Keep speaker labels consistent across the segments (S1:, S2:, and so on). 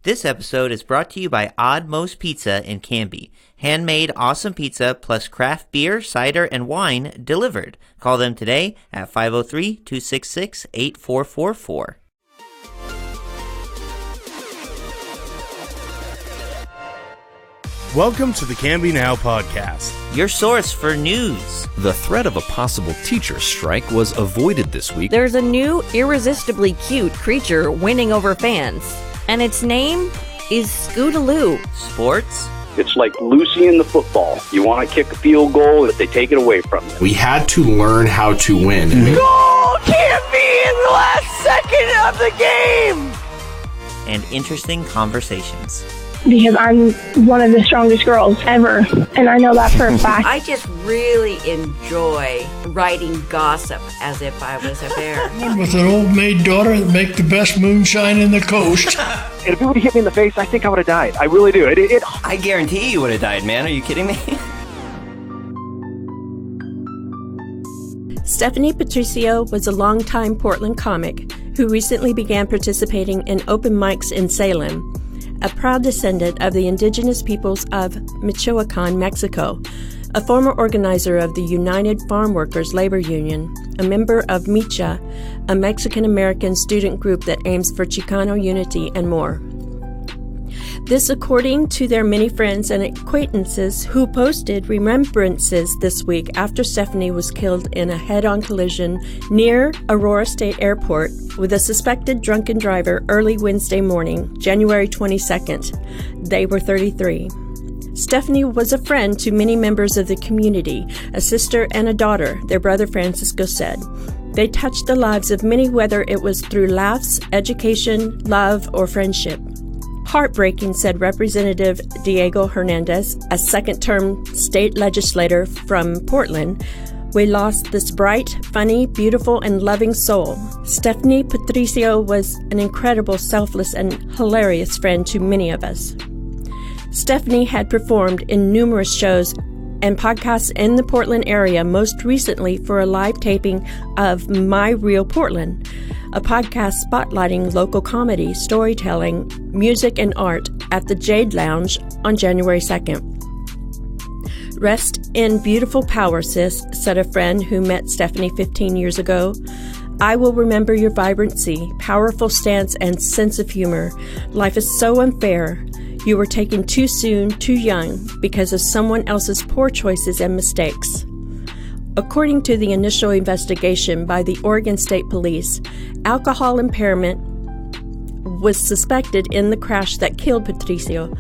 S1: This episode is brought to you by Odd Most Pizza in Canby. Handmade awesome pizza plus craft beer, cider, and wine delivered. Call them today at 503-266-8444.
S2: Welcome to the Canby Now podcast,
S1: your source for news.
S3: The threat of a possible teacher strike was avoided this week.
S4: There's a new, irresistibly cute creature winning over fans, and its name is Scootaloo.
S1: Sports.
S5: It's like Lucy in the football. You want to kick a field goal, but they take it away from you.
S6: We had to learn how to win.
S7: Goal can't be in the last second of the game!
S1: And interesting conversations.
S8: Because I'm one of the strongest girls ever, and I know that for a fact.
S4: I just really enjoy writing gossip as if I was a bear.
S9: With an old maid daughter that make the best moonshine in the coast.
S5: And if it would have hit me in the face, I think I would have died. I really do.
S10: I guarantee you would have died, man. Are you kidding me?
S11: Stephanie Patricio was a longtime Portland comic who recently began participating in open mics in Salem. A proud descendant of the indigenous peoples of Michoacan, Mexico, a former organizer of the United Farm Workers Labor Union, a member of MICHA, a Mexican-American student group that aims for Chicano unity, and more. This according to their many friends and acquaintances who posted remembrances this week after Stephanie was killed in a head-on collision near Aurora State Airport with a suspected drunken driver early Wednesday morning, January 22nd. They were 33. Stephanie was a friend to many members of the community, a sister and a daughter, their brother Francisco said. They touched the lives of many, whether it was through laughs, education, love, or friendship. Heartbreaking, said Representative Diego Hernandez, a second-term state legislator from Portland. We lost this bright, funny, beautiful, and loving soul. Stephanie Patricio was an incredible, selfless, and hilarious friend to many of us. Stephanie had performed in numerous shows and podcasts in the Portland area, most recently for a live taping of My Real Portland, a podcast spotlighting local comedy, storytelling, music, and art at the Jade Lounge on January 2nd. Rest in beautiful power, sis, said a friend who met Stephanie 15 years ago. I will remember your vibrancy, powerful stance, and sense of humor. Life is so unfair. You were taken too soon, too young, because of someone else's poor choices and mistakes. According to the initial investigation by the Oregon State Police, alcohol impairment was suspected in the crash that killed Patricio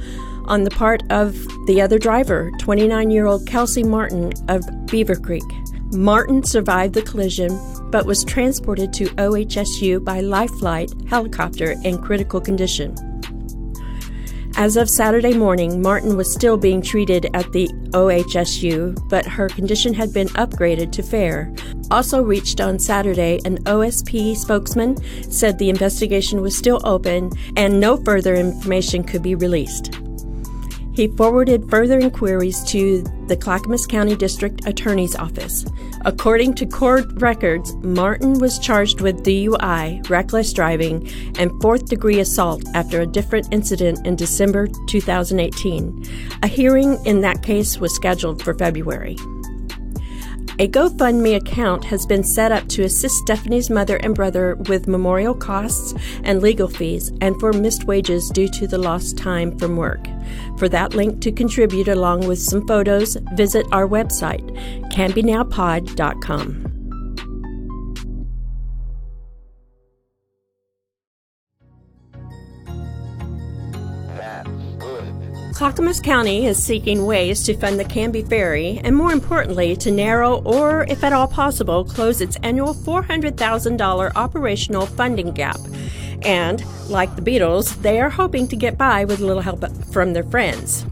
S11: on the part of the other driver, 29-year-old Kelsey Martin of Beaver Creek. Martin survived the collision but was transported to OHSU by Life Flight helicopter in critical condition. As of Saturday morning, Martin was still being treated at the OHSU, but her condition had been upgraded to fair. Also reached on Saturday, an OSP spokesman said the investigation was still open and no further information could be released. He forwarded further inquiries to the Clackamas County District Attorney's Office. According to court records, Martin was charged with DUI, reckless driving, and fourth-degree assault after a different incident in December 2018. A hearing in that case was scheduled for February. A GoFundMe account has been set up to assist Stephanie's mother and brother with memorial costs and legal fees and for missed wages due to the lost time from work. For that link to contribute along with some photos, visit our website, CanbyNowPod.com. Clackamas County is seeking ways to fund the Canby Ferry and, more importantly, to narrow or, if at all possible, close its annual $400,000 operational funding gap. And, like the Beatles, they are hoping to get by with a little help from their friends.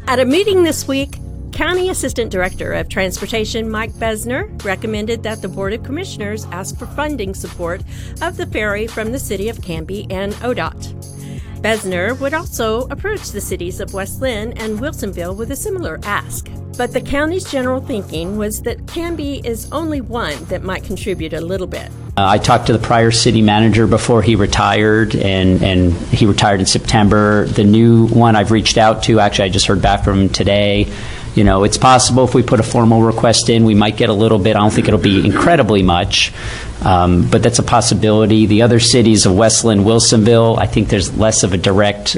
S11: At a meeting this week, County Assistant Director of Transportation Mike Besner recommended that the Board of Commissioners ask for funding support of the ferry from the City of Canby and ODOT. Besner would also approach the cities of West Linn and Wilsonville with a similar ask. But the county's general thinking was that Canby is only one that might contribute a little bit.
S12: I talked to the prior city manager before he retired, and he retired in September. The new one I've reached out to, actually I just heard back from him today. You know, it's possible if we put a formal request in, we might get a little bit. I don't think it'll be incredibly much, but that's a possibility. The other cities of Westland, Wilsonville, I think there's less of a direct,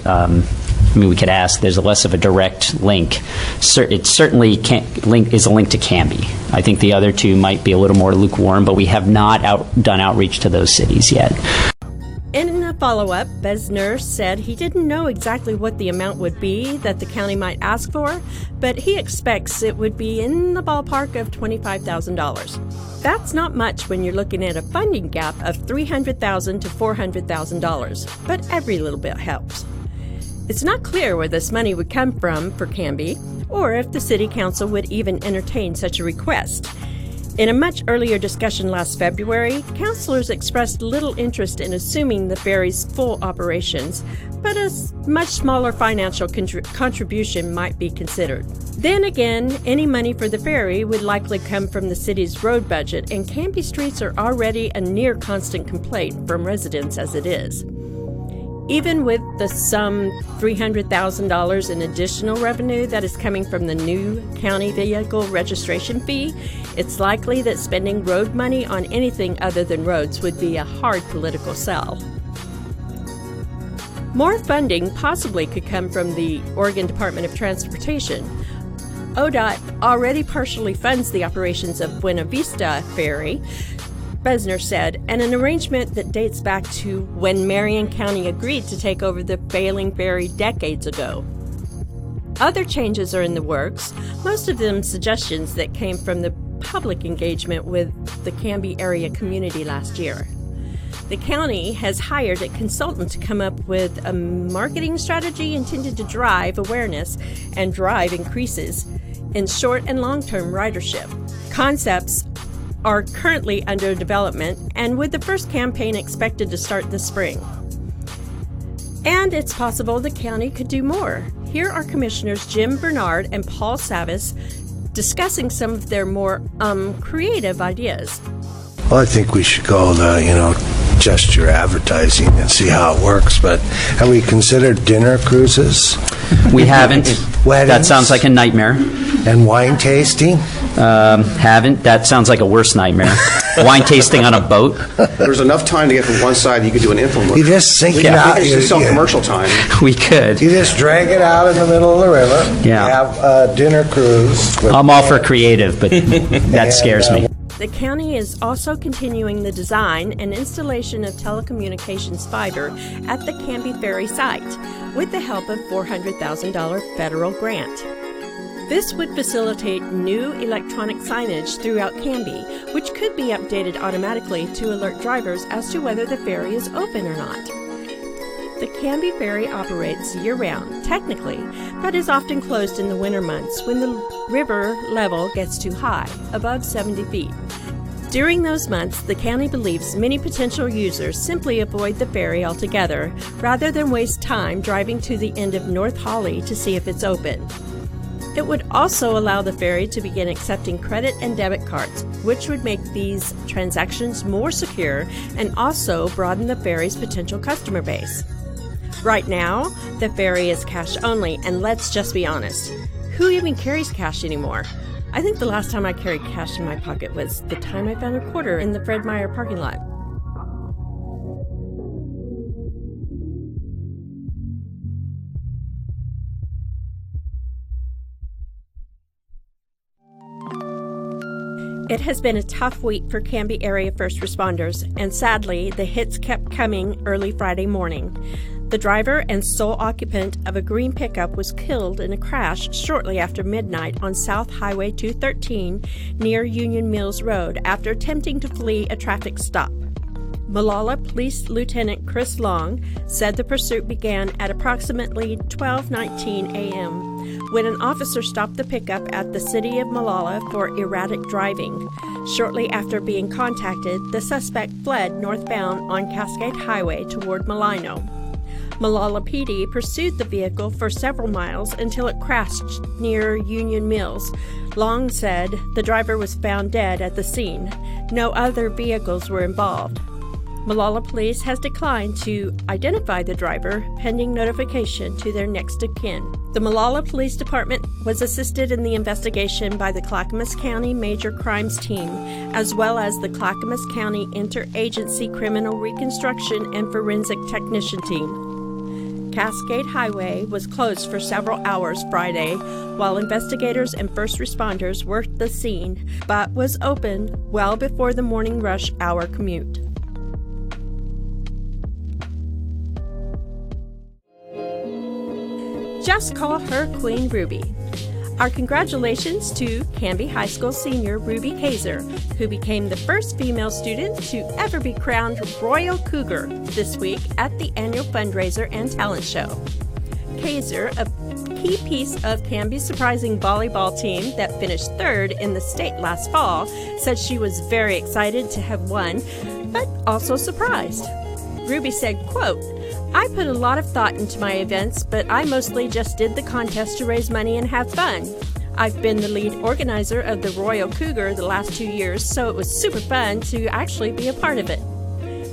S12: we could ask, there's less of a direct link. It certainly is a link to Canby. I think the other two might be a little more lukewarm, but we have not done outreach to those cities yet.
S11: In a follow-up, Besner said he didn't know exactly what the amount would be that the county might ask for, but he expects it would be in the ballpark of $25,000. That's not much when you're looking at a funding gap of $300,000 to $400,000, but every little bit helps. It's not clear where this money would come from for Canby, or if the City Council would even entertain such a request. In a much earlier discussion last February, councilors expressed little interest in assuming the ferry's full operations, but a much smaller financial contribution might be considered. Then again, any money for the ferry would likely come from the city's road budget, and Canby streets are already a near constant complaint from residents as it is. Even with the some $300,000 in additional revenue that is coming from the new county vehicle registration fee, it's likely that spending road money on anything other than roads would be a hard political sell. More funding possibly could come from the Oregon Department of Transportation. ODOT already partially funds the operations of Buena Vista Ferry, Besner said, and an arrangement that dates back to when Marion County agreed to take over the failing ferry decades ago. Other changes are in the works, most of them suggestions that came from the public engagement with the Canby area community last year. The county has hired a consultant to come up with a marketing strategy intended to drive awareness and drive increases in short and long-term ridership. Concepts are currently under development, and with the first campaign expected to start this spring. And it's possible the county could do more. Here are Commissioners Jim Bernard and Paul Savis discussing some of their more creative ideas.
S13: Well, I think we should go gesture advertising and see how it works, but have we considered dinner cruises?
S12: We haven't.
S13: Weddings?
S12: That sounds like a nightmare.
S13: And wine tasting?
S12: Haven't. That sounds like a worse nightmare. Wine tasting on a boat?
S14: There's enough time to get from one side, you could do an infomercial.
S13: You just sink it out.
S14: You just commercial time.
S12: We could.
S13: You just drag it out in the middle of the river.
S12: Yeah.
S13: You have a dinner cruise.
S12: I'm all for creative, but that scares me.
S11: The county is also continuing the design and installation of telecommunications fiber at the Canby Ferry site with the help of $400,000 federal grant. This would facilitate new electronic signage throughout Canby, which could be updated automatically to alert drivers as to whether the ferry is open or not. The Canby Ferry operates year-round, technically, but is often closed in the winter months when the river level gets too high, above 70 feet. During those months, the county believes many potential users simply avoid the ferry altogether, rather than waste time driving to the end of North Holly to see if it's open. It would also allow the ferry to begin accepting credit and debit cards, which would make these transactions more secure and also broaden the ferry's potential customer base. Right now, the ferry is cash only, and let's just be honest, who even carries cash anymore? I think the last time I carried cash in my pocket was the time I found a quarter in the Fred Meyer parking lot. It has been a tough week for Canby area first responders, and sadly, the hits kept coming early Friday morning. The driver and sole occupant of a green pickup was killed in a crash shortly after midnight on South Highway 213 near Union Mills Road after attempting to flee a traffic stop. Molalla Police Lieutenant Chris Long said the pursuit began at approximately 12:19 a.m. when an officer stopped the pickup at the city of Molalla for erratic driving. Shortly after being contacted, the suspect fled northbound on Cascade Highway toward Malino. Molalla PD pursued the vehicle for several miles until it crashed near Union Mills. Long said the driver was found dead at the scene. No other vehicles were involved. Molalla Police has declined to identify the driver pending notification to their next of kin. The Molalla Police Department was assisted in the investigation by the Clackamas County Major Crimes Team, as well as the Clackamas County Interagency Criminal Reconstruction and Forensic Technician Team. Cascade Highway was closed for several hours Friday while investigators and first responders worked the scene, but was open well before the morning rush hour commute. Just call her Queen Ruby. Our congratulations to Canby High School senior Ruby Kayser, who became the first female student to ever be crowned Royal Cougar this week at the annual fundraiser and talent show. Kayser, a key piece of Canby's surprising volleyball team that finished third in the state last fall, said she was very excited to have won, but also surprised. Ruby said, quote, "I put a lot of thought into my events, but I mostly just did the contest to raise money and have fun. I've been the lead organizer of the Royal Cougar the last 2 years, so it was super fun to actually be a part of it."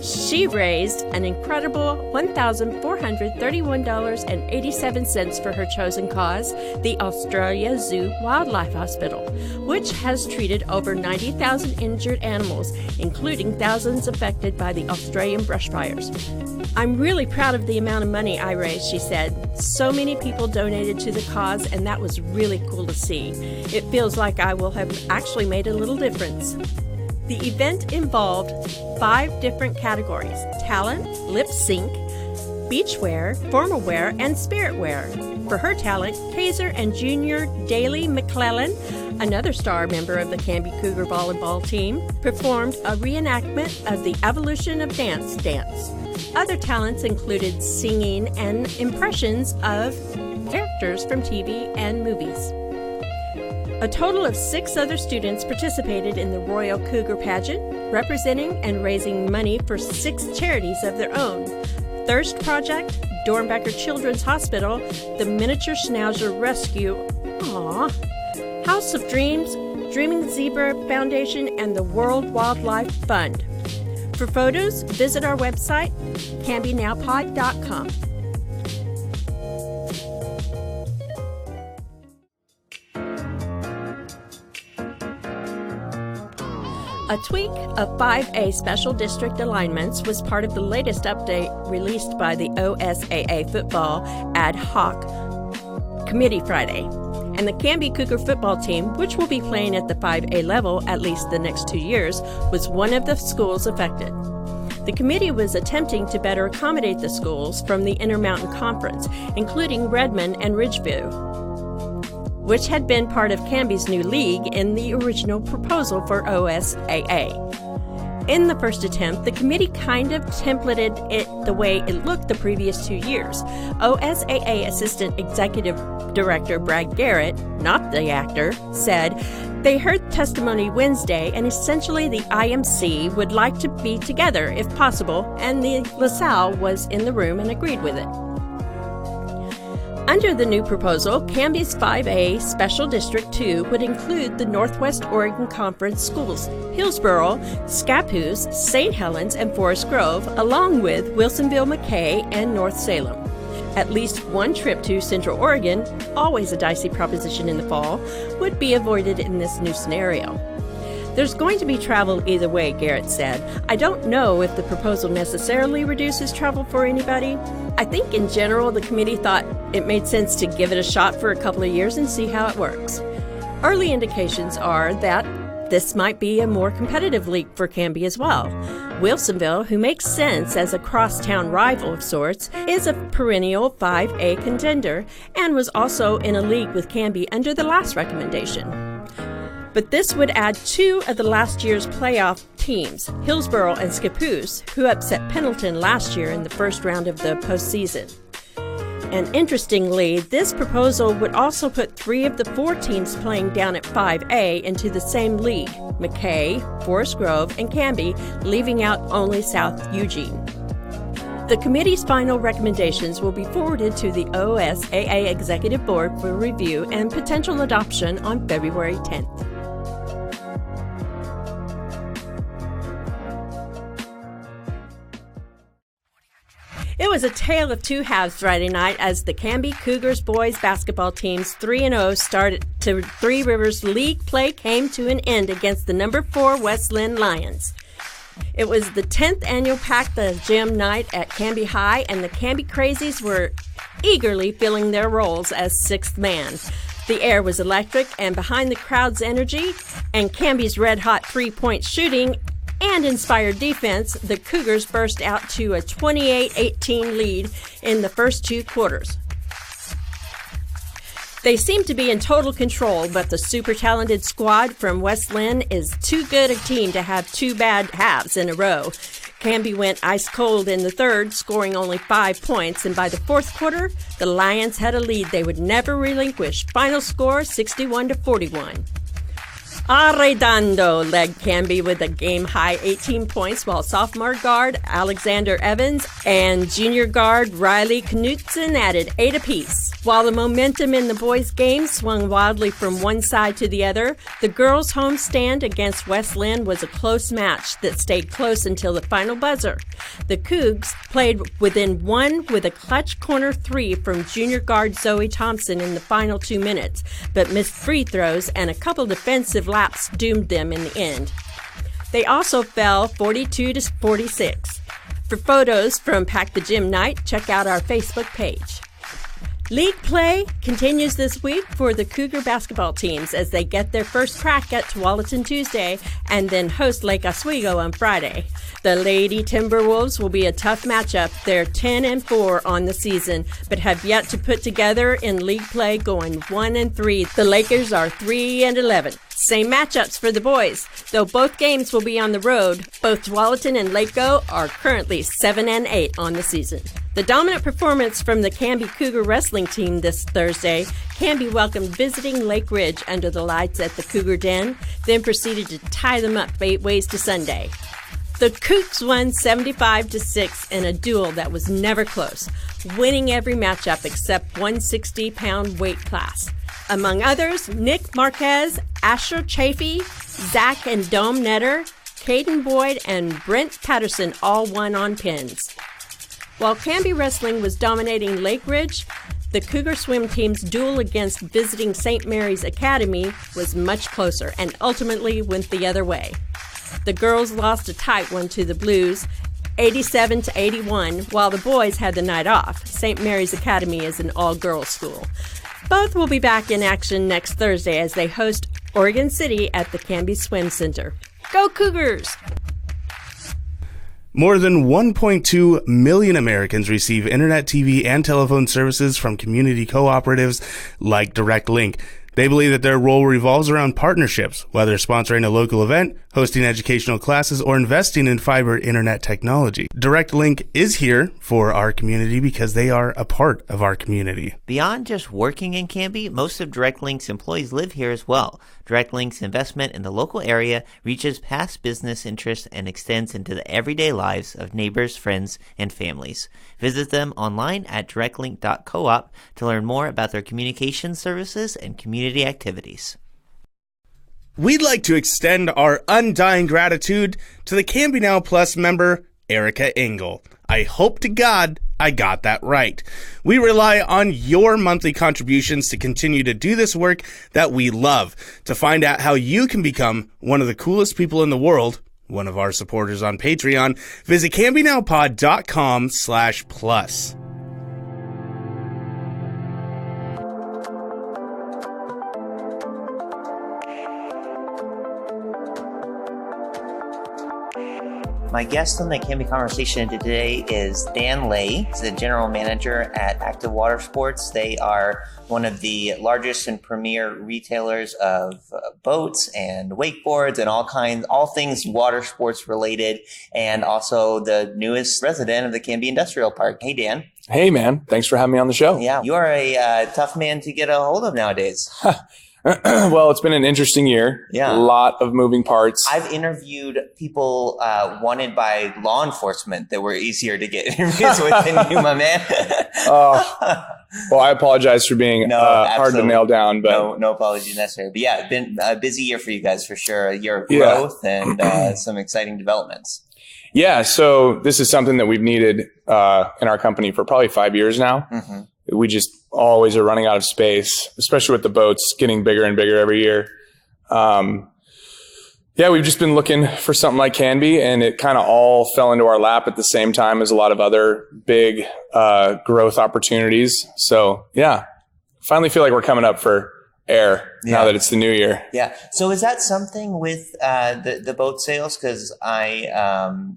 S11: She raised an incredible $1,431.87 for her chosen cause, the Australia Zoo Wildlife Hospital, which has treated over 90,000 injured animals, including thousands affected by the Australian brushfires. "I'm really proud of the amount of money I raised," she said. "So many people donated to the cause, and that was really cool to see. It feels like I will have actually made a little difference." The event involved 5 different categories: talent, lip sync, beachwear, formal wear, and spirit wear. For her talent, Kayser and junior Daly McClellan, another star member of the Canby Cougar volleyball team, performed a reenactment of the evolution of dance. Other talents included singing and impressions of characters from TV and movies. A total of 6 other students participated in the Royal Cougar pageant, representing and raising money for 6 charities of their own: Thirst Project, Dornbecker Children's Hospital, the Miniature Schnauzer Rescue, House of Dreams, Dreaming Zebra Foundation, and the World Wildlife Fund. For photos, visit our website, cambynowpod.com. A tweak of 5A special district alignments was part of the latest update released by the OSAA Football Ad Hoc Committee Friday. And the Canby Cougar football team, which will be playing at the 5A level at least the next 2 years, was one of the schools affected. The committee was attempting to better accommodate the schools from the Intermountain Conference, including Redmond and Ridgeview, which had been part of Canby's new league in the original proposal for OSAA. In the first attempt, the committee kind of templated it the way it looked the previous 2 years. OSAA Assistant Executive Director Brad Garrett, not the actor, said they heard testimony Wednesday and essentially the IMC would like to be together if possible, and the LaSalle was in the room and agreed with it. Under the new proposal, Canby's 5A Special District 2 would include the Northwest Oregon Conference schools, Hillsboro, Scappoose, St. Helens, and Forest Grove, along with Wilsonville, McKay, and North Salem. At least one trip to Central Oregon, always a dicey proposition in the fall, would be avoided in this new scenario. There's going to be travel either way, Garrett said. I don't know if the proposal necessarily reduces travel for anybody. I think in general the committee thought it made sense to give it a shot for a couple of years and see how it works. Early indications are that this might be a more competitive league for Canby as well. Wilsonville, who makes sense as a crosstown rival of sorts, is a perennial 5A contender and was also in a league with Canby under the last recommendation. But this would add 2 of the last year's playoff teams, Hillsboro and Scappoose, who upset Pendleton last year in the first round of the postseason. And interestingly, this proposal would also put 3 of the 4 teams playing down at 5A into the same league, McKay, Forest Grove, and Canby, leaving out only South Eugene. The committee's final recommendations will be forwarded to the OSAA Executive Board for review and potential adoption on February 10th. It was a tale of two halves Friday night as the Canby Cougars boys basketball team's 3-0 start to Three Rivers League play came to an end against the number 4 West Linn Lions. It was the 10th annual Pack the Gym night at Canby High, and the Canby Crazies were eagerly filling their roles as sixth man. The air was electric, and behind the crowd's energy and Canby's red-hot three-point shooting and inspired defense, the Cougars burst out to a 28-18 lead in the first two quarters. They seem to be in total control, but the super talented squad from West Linn is too good a team to have two bad halves in a row. Canby went ice cold in the third, scoring only 5 points, and by the fourth quarter, the Lions had a lead they would never relinquish. Final score 61-41. Arredondo led Canby with a game-high 18 points, while sophomore guard Alexander Evans and junior guard Riley Knutson added 8 apiece. While the momentum in the boys' game swung wildly from one side to the other, the girls' homestand against West Linn was a close match that stayed close until the final buzzer. The Cougs played within one with a clutch corner three from junior guard Zoe Thompson in the final 2 minutes, but missed free throws and a couple defensive laps doomed them in the end. They also fell 42-46. For photos from Pack the Gym night, check out our Facebook page. League play continues this week for the Cougar basketball teams as they get their first crack at Tualatin Tuesday and then host Lake Oswego on Friday. The Lady Timberwolves will be a tough matchup. They're 10-4 on the season, but have yet to put together in league play, going 1-3. The Lakers are 3-11. Same matchups for the boys, though both games will be on the road. Both Tualatin and Lakeo are currently 7-8 on the season. The dominant performance from the Canby Cougar wrestling team this Thursday, Canby welcomed visiting Lake Ridge under the lights at the Cougar Den, then proceeded to tie them up 8 ways to Sunday. The Cougs won 75-6 in a duel that was never close, winning every matchup except 160-pound weight class. Among others, Nick Marquez, Asher Chafee, Zach and Dome Netter, Caden Boyd, and Brent Patterson all won on pins. While Canby Wrestling was dominating Lake Ridge, the Cougar swim team's duel against visiting St. Mary's Academy was much closer and ultimately went the other way. The girls lost a tight one to the Blues, 87-81, while the boys had the night off. St. Mary's Academy is an all-girls school. Both will be back in action next Thursday as they host Oregon City at the Canby Swim Center. Go Cougars!
S2: More than 1.2 million Americans receive internet, TV, and telephone services from community cooperatives like Direct Link. They believe that their role revolves around partnerships, whether sponsoring a local event, hosting educational classes, or investing in fiber internet technology. Direct Link is here for our community because they are a part of our community.
S1: Beyond just working in Canby, most of Direct Link's employees live here as well. Direct Link's investment in the local area reaches past business interests and extends into the everyday lives of neighbors, friends, and families. Visit them online at directlink.coop to learn more about their communication services and community activities.
S2: We'd like to extend our undying gratitude to the Canby Now Plus member, Erica Engel. I hope to God I got that right. We rely on your monthly contributions to continue to do this work that we love. To find out how you can become one of the coolest people in the world, one of our supporters on Patreon, visit CanbyNowPod.com/plus.
S1: My guest on the Canby Conversation today is Dan Lay. He's the general manager at Active Water Sports. They are one of the largest and premier retailers of boats and wakeboards and all things water sports related, and also the newest resident of the Canby Industrial Park. Hey, Dan.
S15: Hey, man. Thanks for having me on the show.
S1: Yeah, you are a tough man to get a hold of nowadays.
S15: Well, it's been an interesting year.
S1: Yeah.
S15: A lot of moving parts.
S1: I've interviewed people wanted by law enforcement that were easier to get interviews with than you, my man.
S15: Well, I apologize for being hard to nail down. But
S1: no apology necessary. But yeah, it's been a busy year for you guys for sure. A year of growth and some exciting developments.
S15: Yeah, so this is something that we've needed in our company for probably 5 years now.
S1: Mm-hmm.
S15: We just always are running out of space, especially with the boats getting bigger and bigger every year. We've just been looking for something like Canby, and it kind of all fell into our lap at the same time as a lot of other big growth opportunities. So, yeah, finally feel like we're coming up for air now that it's the new year.
S1: Yeah. So is that something with the boat sales? Because I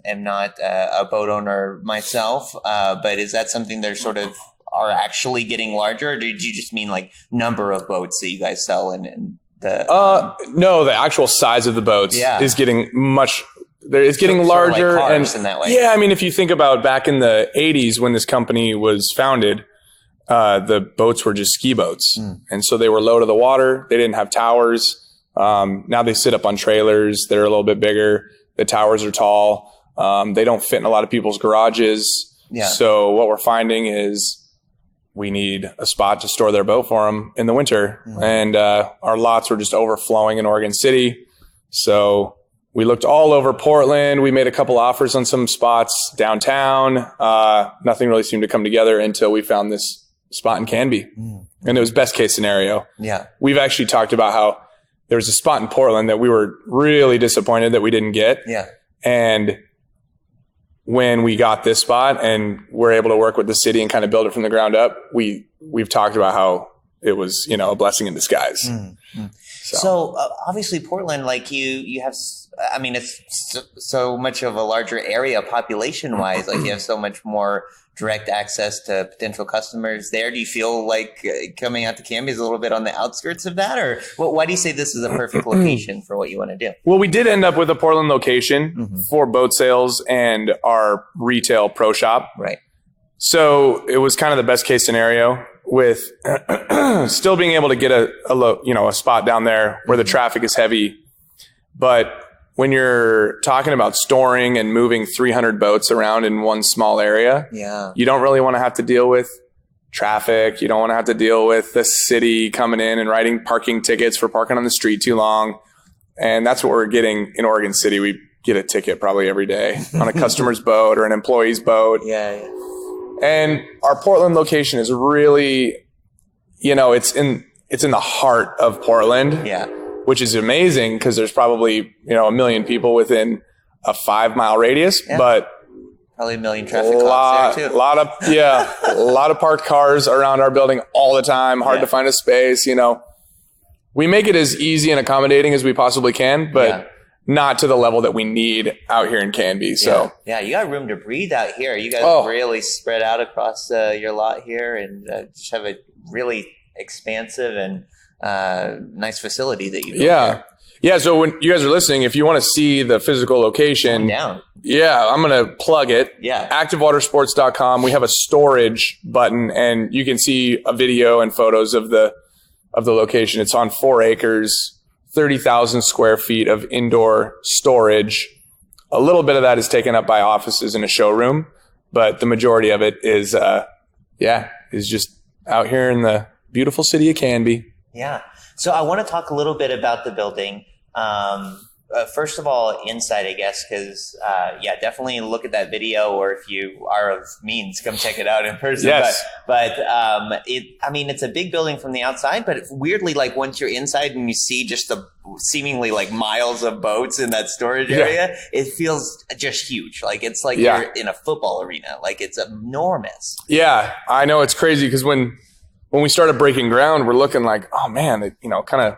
S1: am not a boat owner myself, but is that something they're sort of are actually getting larger? Or did you just mean like number of boats that you guys sell and the
S15: no, the actual size of the boats is getting much. It's getting larger,
S1: sort of like cars in that way.
S15: Yeah, I mean, if you think about back in the 80s when this company was founded, the boats were just ski boats, and so they were low to the water. They didn't have towers. Now they sit up on trailers. They're a little bit bigger. The towers are tall. They don't fit in a lot of people's garages.
S1: Yeah.
S15: So what we're finding is we need a spot to store their boat for them in the winter. And our lots were just overflowing in Oregon City. So we looked all over Portland. We made a couple offers on some spots downtown. Nothing really seemed to come together until we found this spot in Canby. And it was best case scenario.
S1: Yeah.
S15: We've actually talked about how there was a spot in Portland that we were really disappointed that we didn't get.
S1: Yeah.
S15: And when we got this spot and we're able to work with the city and kind of build it from the ground up, we've talked about how it was, a blessing in disguise.
S1: So obviously Portland, like you have, I mean, it's so much of a larger area population wise, like you have so much more direct access to potential customers there. Do you feel like coming out to Canby is a little bit on the outskirts of that, or why do you say this is a perfect location for what you want to do?
S15: Well, we did end up with a Portland location for boat sales and our retail pro shop.
S1: Right.
S15: So it was kind of the best case scenario with still being able to get a spot down there where the traffic is heavy. But when you're talking about storing and moving 300 boats around in one small area, you don't really want to have to deal with traffic. You don't want to have to deal with the city coming in and writing parking tickets for parking on the street too long. And that's what we're getting in Oregon City. We get a ticket probably every day on a customer's boat or an employee's boat.
S1: Yeah.
S15: And our Portland location is really, it's in the heart of Portland.
S1: Yeah.
S15: Which is amazing because there's probably, 1 million people within a 5-mile radius, but
S1: probably 1 million traffic cops there too.
S15: A lot of parked cars around our building all the time. Hard to find a space, We make it as easy and accommodating as we possibly can, but not to the level that we need out here in Canby. So
S1: yeah, you got room to breathe out here. You guys really spread out across your lot here and just have a really expansive and nice facility that you built
S15: here. So when you guys are listening, if you want to see the physical location, I'm going to plug it. activewatersports.com. We have a storage button and you can see a video and photos of the location. It's on 4 acres, 30,000 square feet of indoor storage. A little bit of that is taken up by offices and a showroom, but the majority of it is just out here in the beautiful city of Canby.
S1: Yeah. So I want to talk a little bit about the building. First of all, inside, I guess, because, definitely look at that video, or if you are of means, come check it out in person.
S15: Yes.
S1: But it's a big building from the outside, but weirdly, like once you're inside and you see just the seemingly like miles of boats in that storage area, it feels just huge. Like it's like you're in a football arena. Like it's enormous.
S15: Yeah, I know it's crazy because when we started breaking ground, we're looking like, oh man, it kind of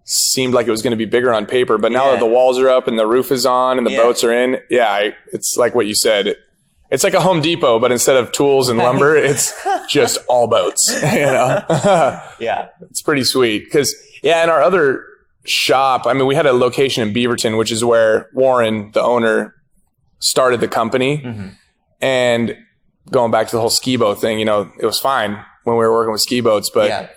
S15: seemed like it was going to be bigger on paper. But now that the walls are up and the roof is on and the boats are in, it's like what you said. It's like a Home Depot, but instead of tools and lumber, it's just all boats. It's pretty sweet. Because in our other shop, we had a location in Beaverton, which is where Warren, the owner, started the company. And going back to the whole ski boat thing, it was fine when we were working with ski boats, but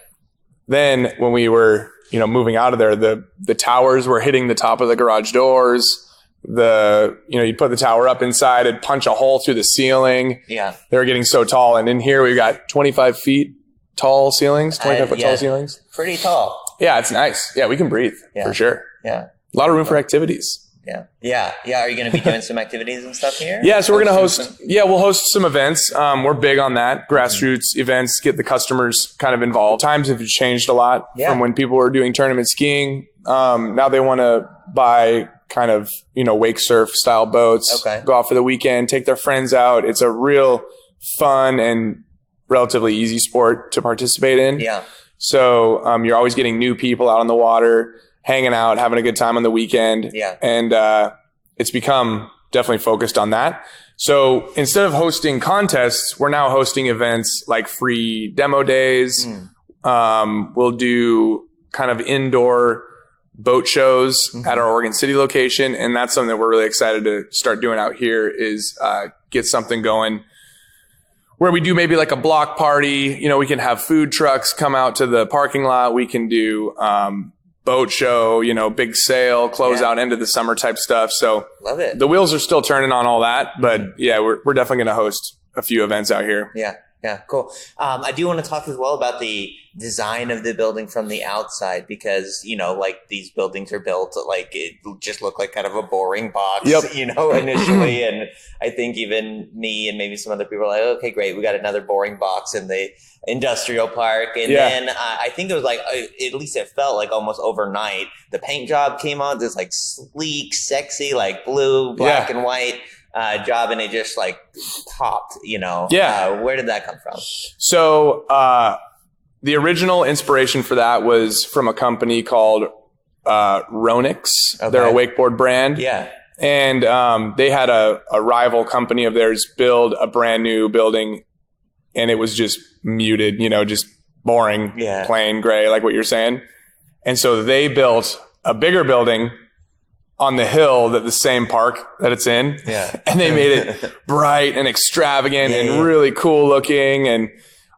S15: then when we were moving out of there, the towers were hitting the top of the garage doors. You'd put the tower up inside, it'd punch a hole through the ceiling.
S1: Yeah.
S15: They were getting so tall. And in here, we've got 25 feet tall ceilings, 25 foot tall ceilings.
S1: Pretty tall.
S15: Yeah, it's nice. Yeah, we can breathe for sure.
S1: Yeah.
S15: A lot of room for activities.
S1: Yeah. Are you going to be doing some activities and stuff here?
S15: Yeah, so we're going to host, we'll host some events. We're big on that. Grassroots events, get the customers kind of involved. Times have changed a lot from when people were doing tournament skiing. Now they want to buy kind of, wake surf style boats, go out for the weekend, take their friends out. It's a real fun and relatively easy sport to participate in.
S1: Yeah.
S15: So you're always getting new people out on the water, hanging out, having a good time on the weekend.
S1: Yeah.
S15: And it's become definitely focused on that. So instead of hosting contests, we're now hosting events like free demo days. We'll do kind of indoor boat shows at our Oregon City location. And that's something that we're really excited to start doing out here is get something going where we do maybe like a block party. We can have food trucks come out to the parking lot. We can do boat show, big sail, close out end of the summer type stuff. So
S1: love it.
S15: The wheels are still turning on all that, but we're definitely going to host a few events out here.
S1: Yeah, cool. I do want to talk as well about the design of the building from the outside because, these buildings are built like it just looked like kind of a boring box, initially. And I think even me and maybe some other people are like, okay, great. We got another boring box in the industrial park. And then I think it was like, at least it felt like almost overnight, the paint job came on, this like sleek, sexy, like blue, black and white job, and it just like popped, where did that come from?
S15: So the original inspiration for that was from a company called Ronix. They're a wakeboard brand. And they had a rival company of theirs build a brand new building, and it was just muted, just boring, plain gray, like what you're saying. And so they built a bigger building on the hill that the same park that it's in. And they made it bright and extravagant and really cool looking. And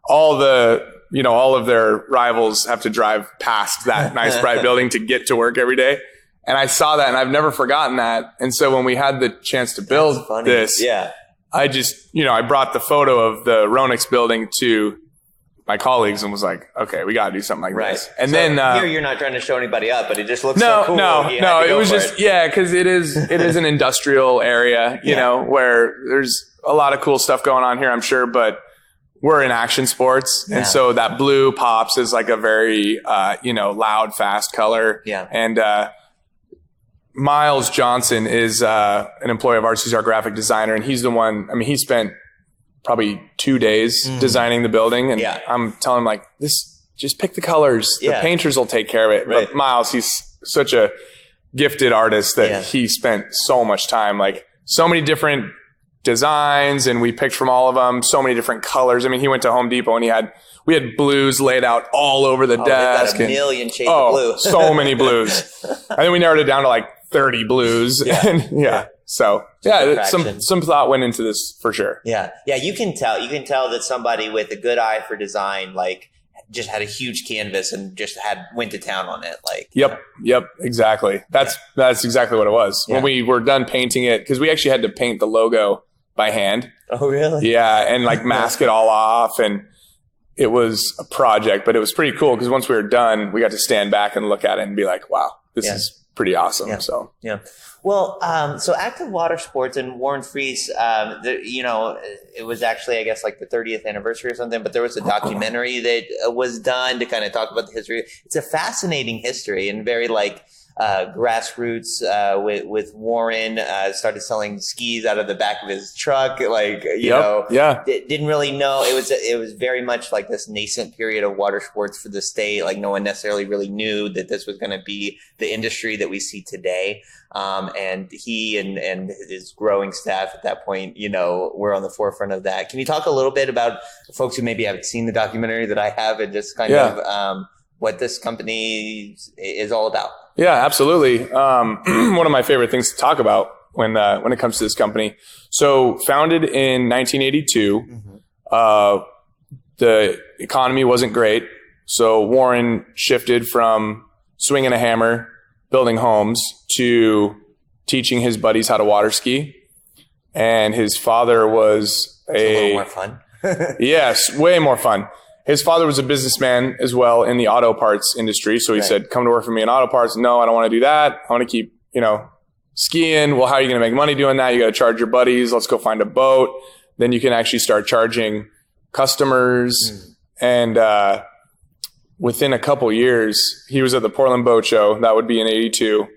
S15: all of their rivals have to drive past that nice bright building to get to work every day. And I saw that and I've never forgotten that. And so when we had the chance to build this, I just, I brought the photo of the Ronix building to my colleagues and was like, okay, we got to do something like this. And so then
S1: here you're not trying to show anybody up, but it just looks so cool.
S15: No, it was just, because it is an industrial area, you know, where there's a lot of cool stuff going on here, I'm sure, but we're in action sports. And so that blue pops is like a very, loud, fast color. And Miles Johnson is an employee of ours. He's our graphic designer, and he's the one, he spent probably 2 days designing the building. And I'm telling him like, just pick the colors. The painters will take care of it. But Miles, he's such a gifted artist that he spent so much time, like so many different designs, and we picked from all of them, so many different colors. He went to Home Depot and we had blues laid out all over the desk.
S1: Got a million shades of blue.
S15: So many blues. I think we narrowed it down to like 30 blues. So some thought went into this for sure.
S1: You can tell that somebody with a good eye for design, like, just had a huge canvas and just went to town on it. Like,
S15: yep, exactly. That's exactly what it was. When we were done painting it, because we actually had to paint the logo by hand.
S1: Oh, really?
S15: Yeah, and like mask it all off, and it was a project, but it was pretty cool because once we were done, we got to stand back and look at it and be like, wow, this is pretty awesome.
S1: Well, so Active Water Sports and Warren Freese, it was actually, I guess, like the 30th anniversary or something, but there was a documentary that was done to kind of talk about the history. It's a fascinating history and very grassroots with Warren, started selling skis out of the back of his truck. Didn't really know. It was very much like this nascent period of water sports for the state. Like no one necessarily really knew that this was going to be the industry that we see today. And he and his growing staff at that point, were on the forefront of that. Can you talk a little bit about folks who maybe haven't seen the documentary that I have and just kind of what this company is all about?
S15: Yeah, absolutely. One of my favorite things to talk about when it comes to this company. So founded in 1982, the economy wasn't great. So Warren shifted from swinging a hammer, building homes, to teaching his buddies how to water ski. And his father was
S1: a little more fun.
S15: Yes, way more fun. His father was a businessman as well in the auto parts industry. So he said, come to work for me in auto parts. No, I don't want to do that. I want to keep, skiing. Well, how are you going to make money doing that? You got to charge your buddies. Let's go find a boat. Then you can actually start charging customers. And within a couple years, he was at the Portland Boat Show. That would be in 82.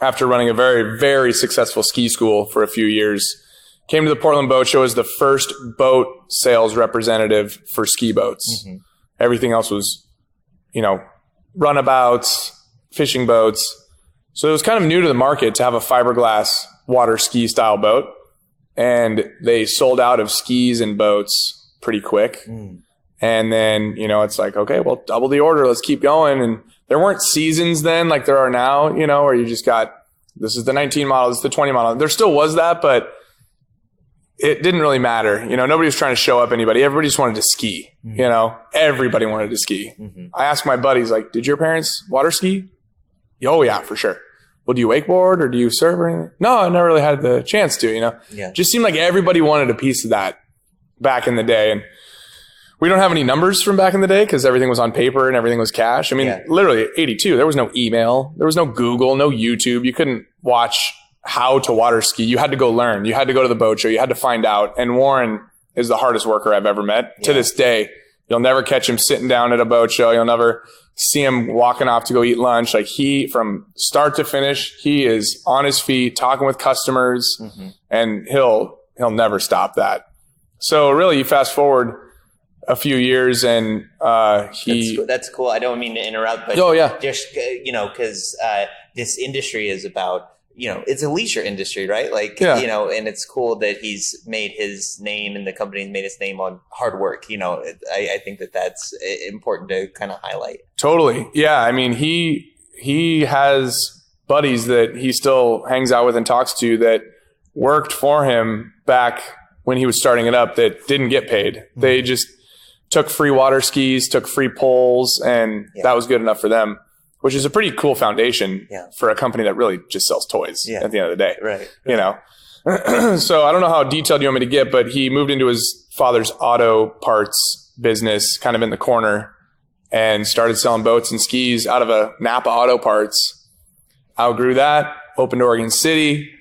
S15: After running a very, very successful ski school for a few years, came to the Portland Boat Show as the first boat sales representative for ski boats. Everything else was, runabouts, fishing boats. So it was kind of new to the market to have a fiberglass water ski style boat. And they sold out of skis and boats pretty quick. And then, it's like, okay, well, double the order. Let's keep going. And there weren't seasons then like there are now, where you just got, this is the 19 model, this is the 20 model. There still was that, but it didn't really matter. Nobody was trying to show up anybody. Everybody just wanted to ski. Everybody wanted to ski. I asked my buddies, like, did your parents water ski? Oh, yeah, for sure. Well, do you wakeboard or do you surf or anything? No, I never really had the chance to, Just seemed like everybody wanted a piece of that back in the day. And we don't have any numbers from back in the day because everything was on paper and everything was cash. I mean, literally 82, there was no email. There was no Google, no YouTube. You couldn't watch how to water ski. You had to go learn. You had to go to the boat show. You had to find out. And Warren is the hardest worker I've ever met. To this day, you'll never catch him sitting down at a boat show. You'll never see him walking off to go eat lunch. Like from start to finish, he is on his feet talking with customers and he'll never stop that. So really, you fast forward a few years and
S1: that's cool. I don't mean to interrupt, but just because this industry is about it's a leisure industry, right? Like and it's cool that he's made his name and the company's made his name on hard work. I think that's important to kind of highlight.
S15: Totally. Yeah. I mean, he has buddies that he still hangs out with and talks to that worked for him back when he was starting it up that didn't get paid. They just took free water skis, took free poles, and that was good enough for them, which is a pretty cool foundation for a company that really just sells toys at the end of the day. Right. So I don't know how detailed you want me to get, but he moved into his father's auto parts business kind of in the corner and started selling boats and skis out of a Napa Auto Parts. Outgrew that, opened Oregon City,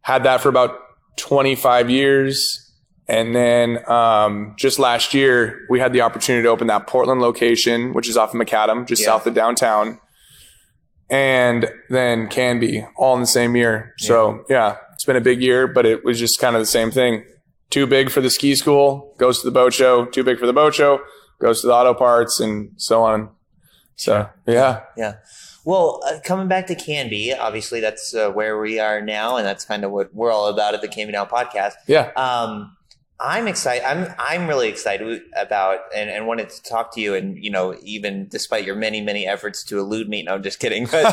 S15: had that for about 25 years. And then just last year, we had the opportunity to open that Portland location, which is off of Macadam, just south of downtown. And then Canby, all in the same year. So, it's been a big year, but it was just kind of the same thing. Too big for the ski school, goes to the boat show. Too big for the boat show, goes to the auto parts, and so on. So, yeah.
S1: Well, coming back to Canby, obviously that's where we are now, and that's kind of what we're all about at the Canby Now podcast. I'm excited. I'm really excited about and wanted to talk to you. And even despite your many, many efforts to elude me, no, I'm just kidding. But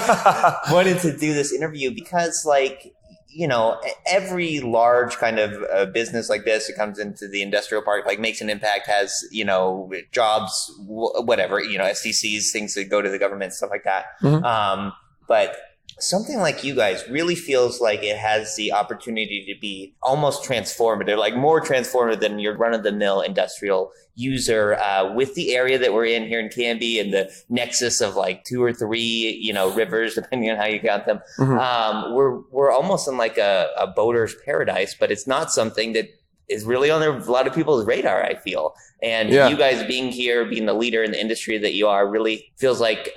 S1: wanted to do this interview because, every large kind of business like this, it comes into the industrial park, makes an impact, has jobs, whatever, STCs, things that go to the government, stuff like that. But something like you guys really feels like it has the opportunity to be almost transformative, like more transformative than your run-of-the-mill industrial user with the area that we're in here in Canby and the nexus of 2 or 3, rivers, depending on how you count them. We're almost in a boater's paradise, but it's not something that is really on a lot of people's radar, I feel. And you guys being here, being the leader in the industry that you are, really feels like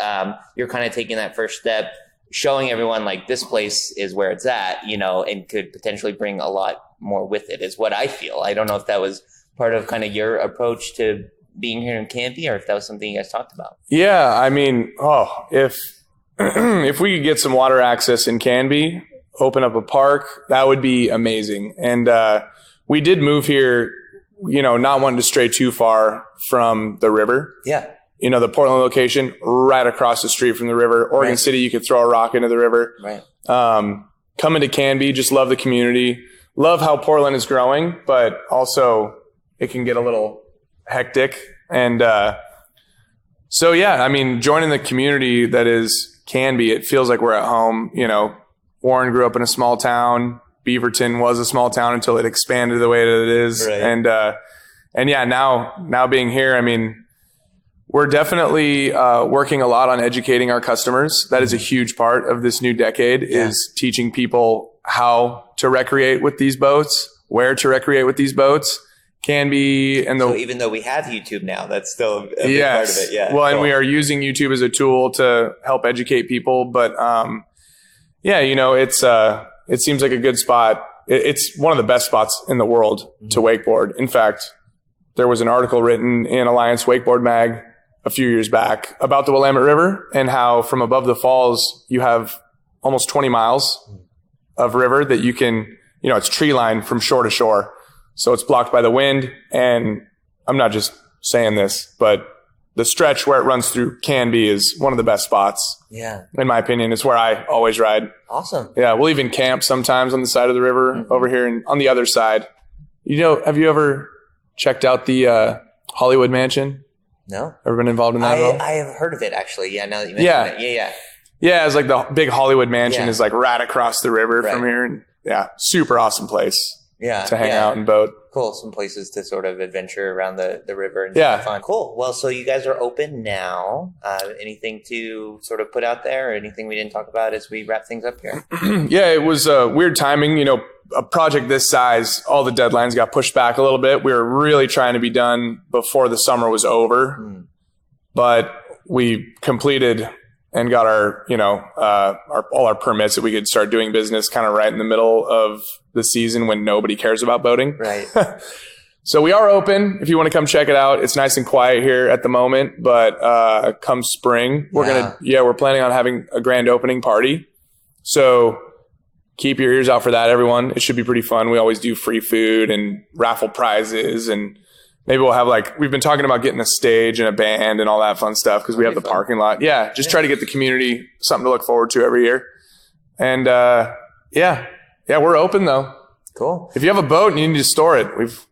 S1: you're kind of taking that first step, showing everyone this place is where it's at, and could potentially bring a lot more with it is what I feel. I don't know if that was part of kind of your approach to being here in Canby or if that was something you guys talked about. Yeah. I mean,
S15: if we could get some water access in Canby, open up a park, that would be amazing. And we did move here, not wanting to stray too far from the river. The Portland location right across the street from the river. Oregon City, you could throw a rock into the river. Coming to Canby, just love the community. Love how Portland is growing, but also it can get a little hectic. And So yeah, I mean, joining the community that is Canby, it feels like we're at home. You know, Warren grew up in a small town. Beaverton was a small town until it expanded the way that it is. Right. And yeah, now being here, I mean, we're definitely working a lot on educating our customers. That is a huge part of this new decade, is teaching people how to recreate with these boats, where to recreate with these boats. Canby and
S1: so even though we have YouTube now, that's still a big part of it. Yeah.
S15: Well, and we are using YouTube as a tool to help educate people. But yeah, you know, it seems like a good spot. It's one of the best spots in the world to wakeboard. In fact, there was an article written in Alliance Wakeboard Mag a few years back about the Willamette River and how from above the falls you have almost 20 miles of river that you can, you know, it's tree lined from shore to shore. So it's blocked by the wind. And I'm not just saying this, but the stretch where it runs through Canby is one of the best spots.
S1: Yeah.
S15: In my opinion, it's where I always ride.
S1: Awesome.
S15: Yeah. We'll even camp sometimes on the side of the river over here and on the other side. You know, have you ever checked out the Hollywood Mansion?
S1: No.
S15: Ever been involved in that at all?
S1: I have heard of it, actually. Yeah, now that you mentioned it. Yeah.
S15: Yeah, it's like the big Hollywood Mansion is like right across the river from here. And yeah, super awesome place to hang out and boat.
S1: Cool. Some places to sort of adventure around the river and have fun. Cool. Well, so you guys are open now. Anything to sort of put out there or anything we didn't talk about as we wrap things up here?
S15: Yeah, it was weird timing. You know, a project this size, all the deadlines got pushed back a little bit. We were really trying to be done before the summer was over, but we completed and got our, you know, all our permits that we could start doing business kind of right in the middle of the season when nobody cares about boating.
S1: Right.
S15: So we are open if you want to come check it out. It's nice and quiet here at the moment, but come spring, we're planning on having a grand opening party. So keep your ears out for that, everyone. It should be pretty fun. We always do free food and raffle prizes, and maybe we'll have we've been talking about getting a stage and a band and all that fun stuff because we have the parking lot. Yeah, just try to get the community something to look forward to every year. And yeah, we're open though.
S1: Cool.
S15: If you have a boat and you need to store it,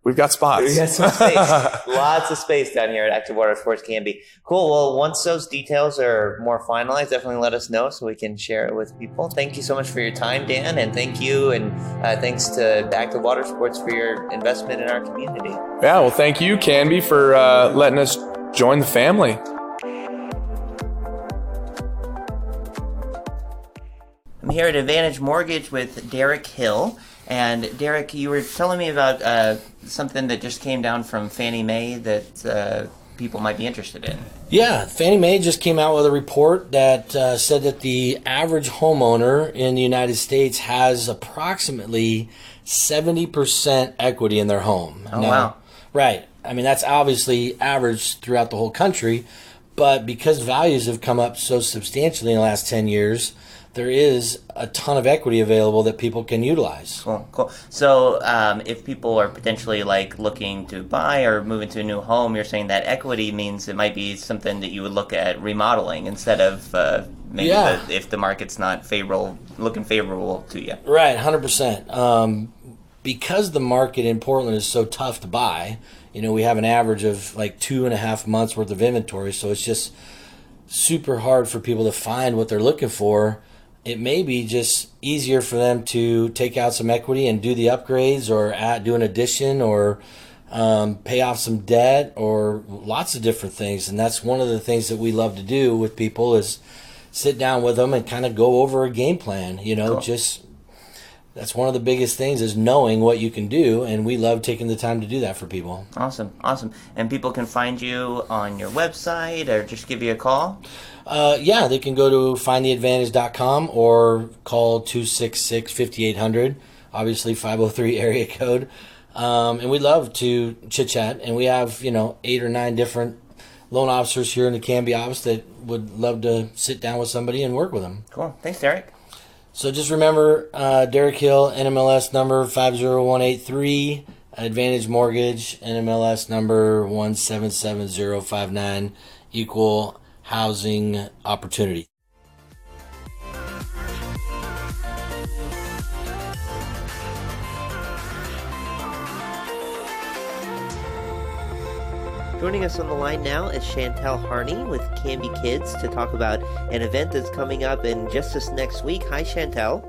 S15: we've got spots.
S1: We got some space. Lots of space down here at Active Water Sports Canby. Cool. Well, once those details are more finalized, definitely let us know so we can share it with people. Thank you so much for your time, Dan, and thank you, and thanks to Active Water Sports for your investment in our community.
S15: Yeah, well, thank you, Canby, for letting us join the family.
S1: I'm here at Advantage Mortgage with Derek Hill. And Derek, you were telling me about something that just came down from Fannie Mae that people might be interested in.
S16: Yeah, Fannie Mae just came out with a report that said that the average homeowner in the United States has approximately 70% equity in their home.
S1: Oh, wow.
S16: Right. I mean, that's obviously average throughout the whole country, but because values have come up so substantially in the last 10 years, there is a ton of equity available that people can utilize.
S1: Cool. So if people are potentially looking to buy or move into a new home, you're saying that equity means it might be something that you would look at remodeling instead of maybe if the market's not looking favorable to you.
S16: Right, 100%. Because the market in Portland is so tough to buy, we have an average of 2.5 months worth of inventory, so it's just super hard for people to find what they're looking for. It may be just easier for them to take out some equity and do the upgrades or do an addition or pay off some debt or lots of different things. And that's one of the things that we love to do with people is sit down with them and kind of go over a game plan. Cool. That's one of the biggest things is knowing what you can do, and we love taking the time to do that for people.
S1: Awesome. And people can find you on your website or just give you a call?
S16: Yeah, they can go to findtheadvantage.com or call 266-5800, obviously 503 area code. And we love to chit-chat, and we have, 8 or 9 different loan officers here in the Canby office that would love to sit down with somebody and work with them.
S1: Cool. Thanks, Derek.
S16: So just remember, Derek Hill, NMLS number 50183, Advantage Mortgage, NMLS number 177059, equal housing opportunity.
S1: Joining us on the line now is Shantel Harney with Canby Kids to talk about an event that's coming up in just this next week. Hi, Shantel.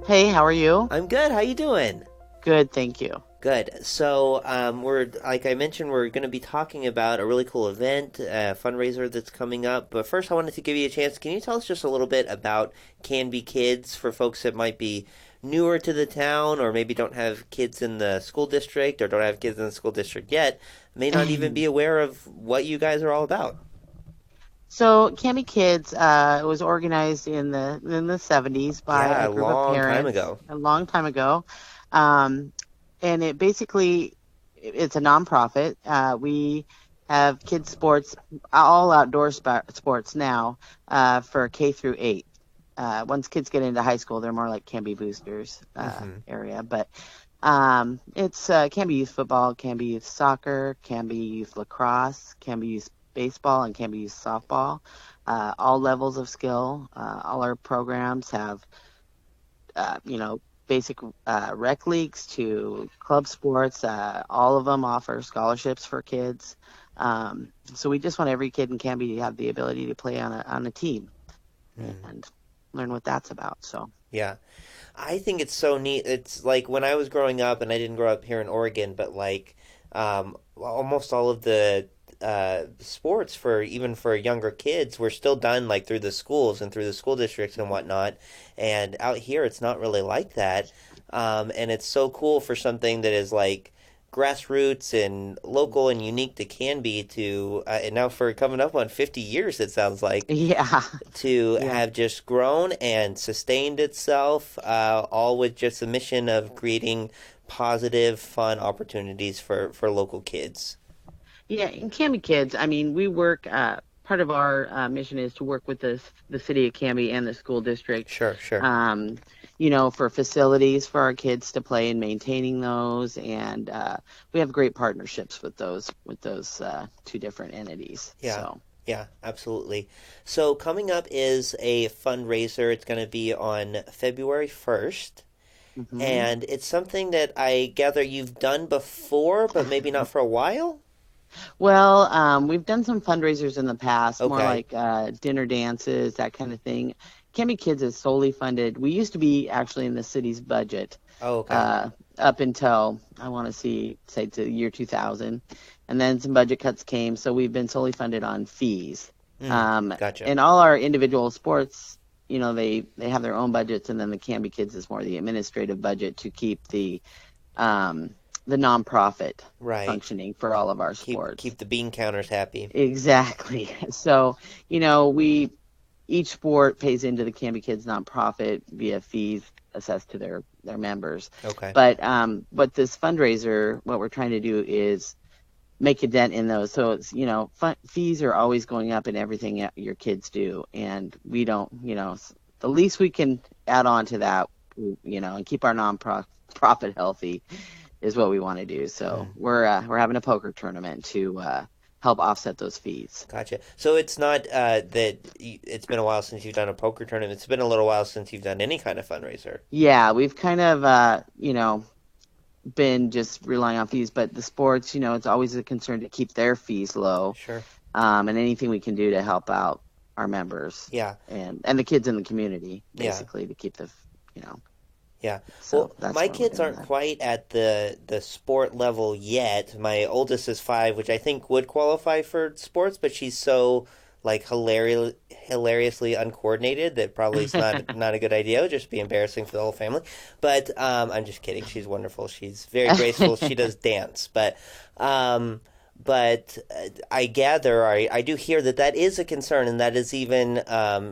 S17: Hey, how are you?
S1: I'm good. How you doing?
S17: Good, thank you.
S1: Good. So we're, like I mentioned, we're going to be talking about a really cool event, a fundraiser that's coming up. But first, I wanted to give you a chance. Can you tell us just a little bit about Canby Kids for folks that might be newer to the town or maybe don't have kids in the school district or don't have kids in the school district yet, may not even be aware of what you guys are all about?
S17: So Canby Kids was organized in the 70s by a group of parents. A long time ago. And it basically, it's a nonprofit. We have kids sports, all outdoor sports now for K through 8. Once kids get into high school, they're more like Canby boosters area. But it's Canby Youth Football, Canby Youth Soccer, Canby Youth Lacrosse, Canby Youth Baseball, and Canby Youth Softball. All levels of skill. All our programs have, basic rec leagues to club sports. All of them offer scholarships for kids. So we just want every kid in Canby to have the ability to play on a team and learn what that's about. So
S1: yeah, I think it's so neat. It's like when I was growing up, and I didn't grow up here in Oregon, but like almost all of the sports for younger kids were still done like through the schools and through the school districts and whatnot, and out here it's not really like that, and it's so cool for something that is like grassroots and local and unique to Canby to and now for coming up on 50 years it sounds like have just grown and sustained itself, all with just the mission of creating positive fun opportunities for local kids.
S17: Yeah, in Canby Kids, I mean, we work, part of our mission is to work with the city of Canby and the school district.
S1: Sure.
S17: For facilities for our kids to play and maintaining those. And we have great partnerships with those two different entities.
S1: Yeah.
S17: So.
S1: Yeah, absolutely. So coming up is a fundraiser. It's going to be on February 1st. Mm-hmm. And it's something that I gather you've done before, but maybe not for a while?
S17: Well, we've done some fundraisers in the past, more like dinner dances, that kind of thing. Canby Kids is solely funded. We used to be actually in the city's budget up until, I want to say to the year 2000. And then some budget cuts came, so we've been solely funded on fees.
S1: Gotcha.
S17: And all our individual sports, they have their own budgets, and then the Canby Kids is more the administrative budget to keep the nonprofit functioning for all of our sports.
S1: Keep the bean counters happy.
S17: Exactly. So, each sport pays into the Canby Kids nonprofit via fees assessed to their members.
S1: Okay.
S17: But this fundraiser, what we're trying to do is make a dent in those. So it's, fees are always going up in everything your kids do. And we don't, the least we can add on to that, and keep our nonprofit healthy is what we want to do. So we're having a poker tournament to help offset those fees.
S1: Gotcha. So it's not that it's been a while since you've done a poker tournament. It's been a little while since you've done any kind of fundraiser.
S17: Yeah, we've kind of, been just relying on fees. But the sports, it's always a concern to keep their fees low.
S1: Sure.
S17: And anything we can do to help out our members.
S1: Yeah.
S17: And the kids in the community, basically, to keep the,
S1: Yeah.
S17: So
S1: well, my kids aren't quite at the sport level yet. My oldest is 5, which I think would qualify for sports, but she's so like hilariously uncoordinated that probably is not a good idea. It would just be embarrassing for the whole family. But I'm just kidding. She's wonderful. She's very graceful. She does dance, but I gather, I do hear that is a concern, and that is even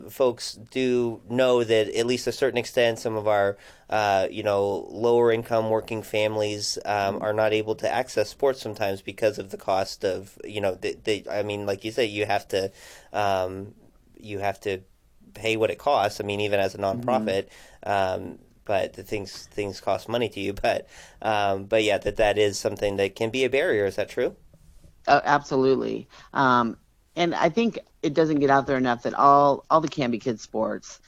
S1: folks do know that at least to a certain extent some of our lower income working families are not able to access sports sometimes because of the cost of I mean, like you say, you have to pay what it costs. I mean, even as a nonprofit. But the things cost money to you. But yeah, that is something that can be a barrier. Is that true?
S17: Absolutely. And I think it doesn't get out there enough that all the Canby Kids sports,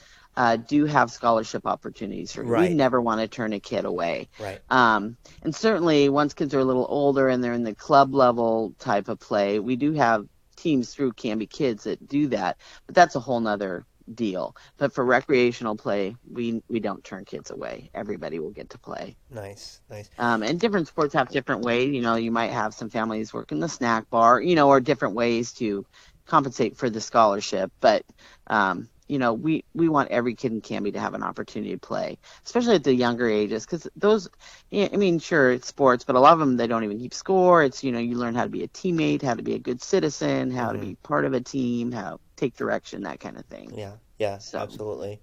S17: do have scholarship opportunities.
S1: Right.
S17: We never want to turn a kid away.
S1: Right.
S17: And certainly once kids are a little older and they're in the club level type of play, we do have teams through Canby Kids that do that, but that's a whole nother deal. But for recreational play, we don't turn kids away. Everybody will get to play.
S1: Nice.
S17: And different sports have different ways. You might have some families work in the snack bar, or different ways to compensate for the scholarship. But we want every kid in Canby to have an opportunity to play, especially at the younger ages, because those, sure, it's sports, but a lot of them, they don't even keep score. It's, you learn how to be a teammate, how to be a good citizen, how to be part of a team, how to take direction, that kind of thing.
S1: Yeah, so. Absolutely.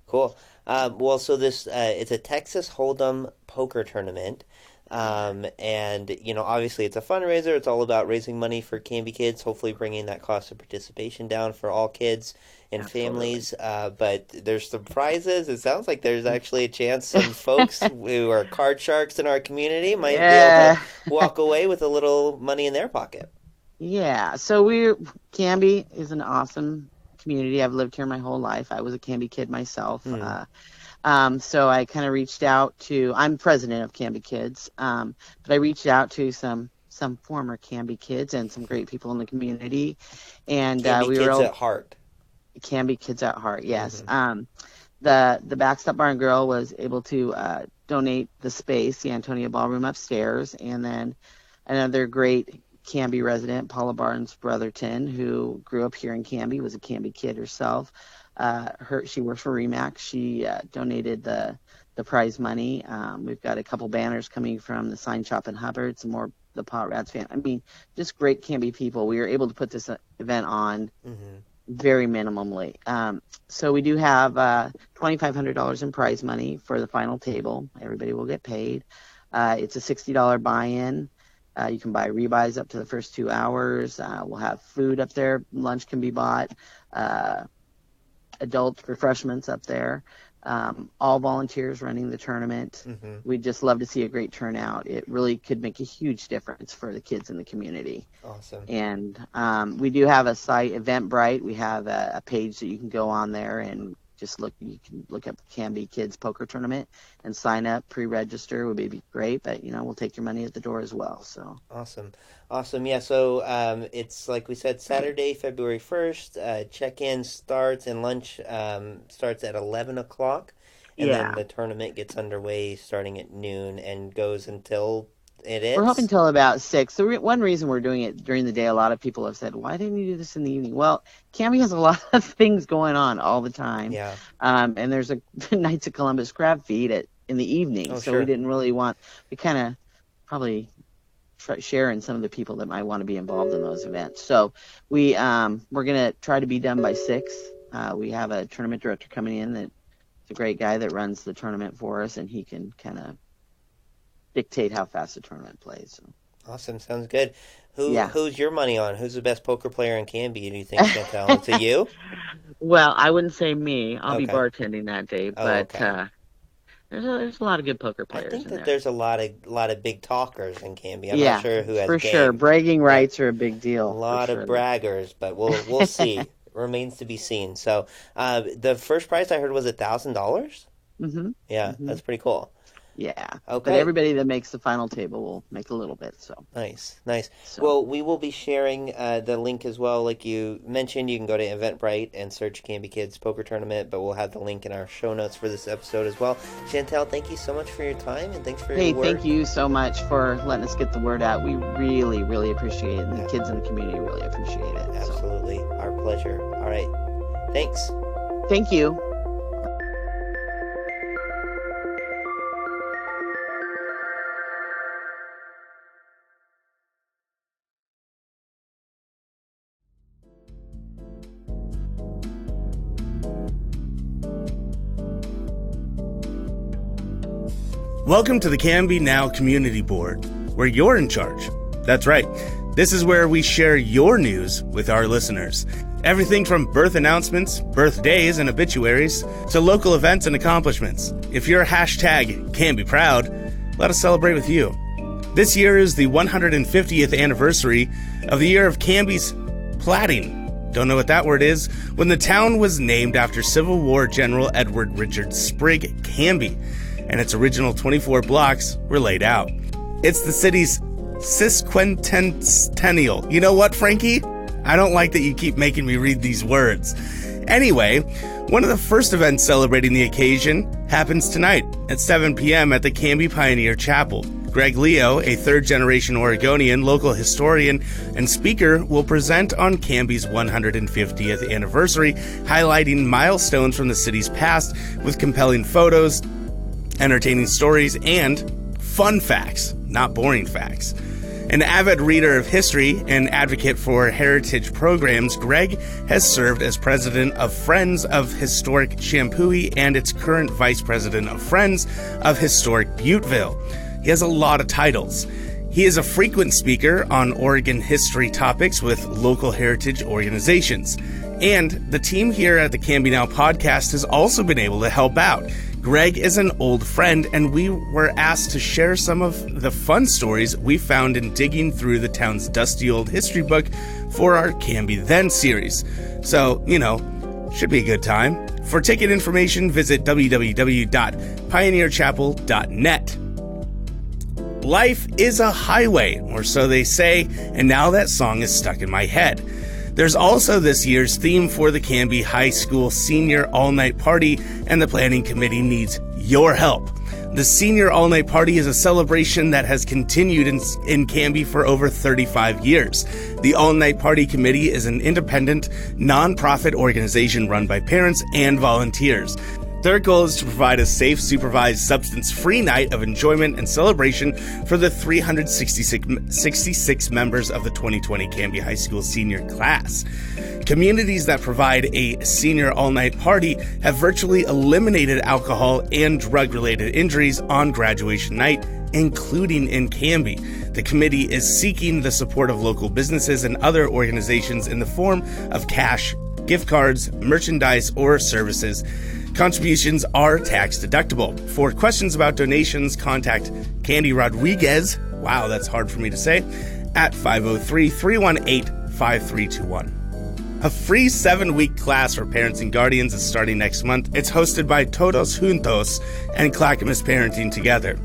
S1: Cool. So this, it's a Texas Hold'em poker tournament. And, obviously it's a fundraiser. It's all about raising money for Canby Kids, hopefully bringing that cost of participation down for all kids and families. But there's some prizes. It sounds like there's actually a chance some folks who are card sharks in our community might be able to walk away with a little money in their pocket.
S17: Yeah. So Canby is an awesome community. I've lived here my whole life. I was a Canby kid myself. So I kind of reached out to, I'm president of Canby Kids, but I reached out to some former Canby kids and some great people in the community. And
S1: Canby
S17: we
S1: Kids
S17: were
S1: at Heart.
S17: Canby Kids at Heart, yes. The Backstop Bar and Grill was able to donate the space, the Antonia Ballroom upstairs, and then another great Canby resident, Paula Barnes Brotherton, who grew up here in Canby, was a Canby kid herself. She works for REMAX. She donated the prize money. We've got a couple banners coming from the Sign Shop in Hubbard, some more the Pot Rats fan. I mean, just great Canby people. We were able to put this event on very minimally. So we do have $2,500 in prize money for the final table. Everybody will get paid. It's a $60 buy-in. You can buy rebuys up to the first 2 hours. We'll have food up there. Lunch can be bought. Adult refreshments up there. All volunteers running the tournament. We'd just love to see a great turnout. It really could make a huge difference for the kids in the community.
S1: Awesome.
S17: And we do have a site, Eventbrite. We have a page that you can go on there and just look. You can look up Canby Kids Poker Tournament and sign up, pre-register would be great. But we'll take your money at the door as well. So
S1: awesome. Yeah. So it's like we said, Saturday, February 1st. Check-in starts and lunch starts at 11 o'clock, and then the tournament gets underway starting at noon and goes until it is.
S17: We're hoping until about 6. So one reason we're doing it during the day, a lot of people have said, why didn't you do this in the evening? Well, Canby has a lot of things going on all the time.
S1: Yeah.
S17: And there's a Knights of Columbus crab feed in the evening. So
S1: sure.
S17: We didn't really we kind of probably sharing some of the people that might want to be involved in those events. So we're going to try to be done by 6. We have a tournament director coming in that's a great guy that runs the tournament for us, and he can kind of dictate how fast the tournament plays. So.
S1: Awesome. Sounds good. Who's your money on? Who's the best poker player in Canby, do you think, Shantel? Is it you?
S17: Well, I wouldn't say me. I'll be bartending that day, but there's a lot of good poker players.
S1: I think
S17: in
S1: that
S17: there.
S1: There's a lot of big talkers in Canby. I'm not sure who has
S17: for
S1: game.
S17: Sure. Bragging rights are a big deal.
S1: A lot of braggers, but we'll see. Remains to be seen. So the first prize I heard was $1,000. Yeah, that's pretty cool.
S17: Yeah.
S1: Okay.
S17: But everybody that makes the final table will make a little bit. So
S1: nice. Well, we will be sharing the link as well. Like you mentioned, you can go to Eventbrite and search Canby Kids Poker Tournament, but we'll have the link in our show notes for this episode as well. Shantel, thank you so much for your time and thanks for your work.
S17: Thank you so much for letting us get the word out. We really, really appreciate it. And the kids in the community really appreciate it.
S1: Absolutely. Our pleasure. All right. Thanks.
S17: Thank you.
S2: Welcome to the Canby Now Community Board, where you're in charge. That's right. This is where we share your news with our listeners. Everything from birth announcements, birthdays, and obituaries to local events and accomplishments. If you're #CanbyProud, let us celebrate with you. This year is the 150th anniversary of the year of Canby's platting don't know what that word is, when the town was named after Civil War General Edward Richard Sprigg Canby, and its original 24 blocks were laid out. It's the city's sesquicentennial. You know what, Frankie? I don't like that you keep making me read these words. Anyway, one of the first events celebrating the occasion happens tonight at 7 p.m. at the Canby Pioneer Chapel. Greg Leo, a third-generation Oregonian, local historian, and speaker, will present on Canby's 150th anniversary, highlighting milestones from the city's past with compelling photos, entertaining stories, and fun facts, not boring facts. An avid reader of history and advocate for heritage programs, Greg has served as president of Friends of Historic Champoeg and its current vice president of Friends of Historic Butteville. He has a lot of titles. He is a frequent speaker on Oregon history topics with local heritage organizations. And the team here at the Canby Now podcast has also been able to help out. Greg is an old friend, and we were asked to share some of the fun stories we found in digging through the town's dusty old history book for our Canby Then series. So, should be a good time. For ticket information, visit www.pioneerchapel.net. Life is a highway, or so they say, and now that song is stuck in my head. There's also this year's theme for the Canby High School Senior All-Night Party, and the planning committee needs your help. The Senior All-Night Party is a celebration that has continued in Canby for over 35 years. The All-Night Party Committee is an independent, non-profit organization run by parents and volunteers. Their goal is to provide a safe, supervised, substance-free night of enjoyment and celebration for the 366 members of the 2020 Canby High School senior class. Communities that provide a senior all-night party have virtually eliminated alcohol and drug-related injuries on graduation night, including in Canby. The committee is seeking the support of local businesses and other organizations in the form of cash, gift cards, merchandise, or services. Contributions are tax deductible. For questions about donations, contact Candy Rodriguez, wow, that's hard for me to say, at 503-318-5321. A free 7-week class for parents and guardians is starting next month. It's hosted by Todos Juntos and Clackamas Parenting Together.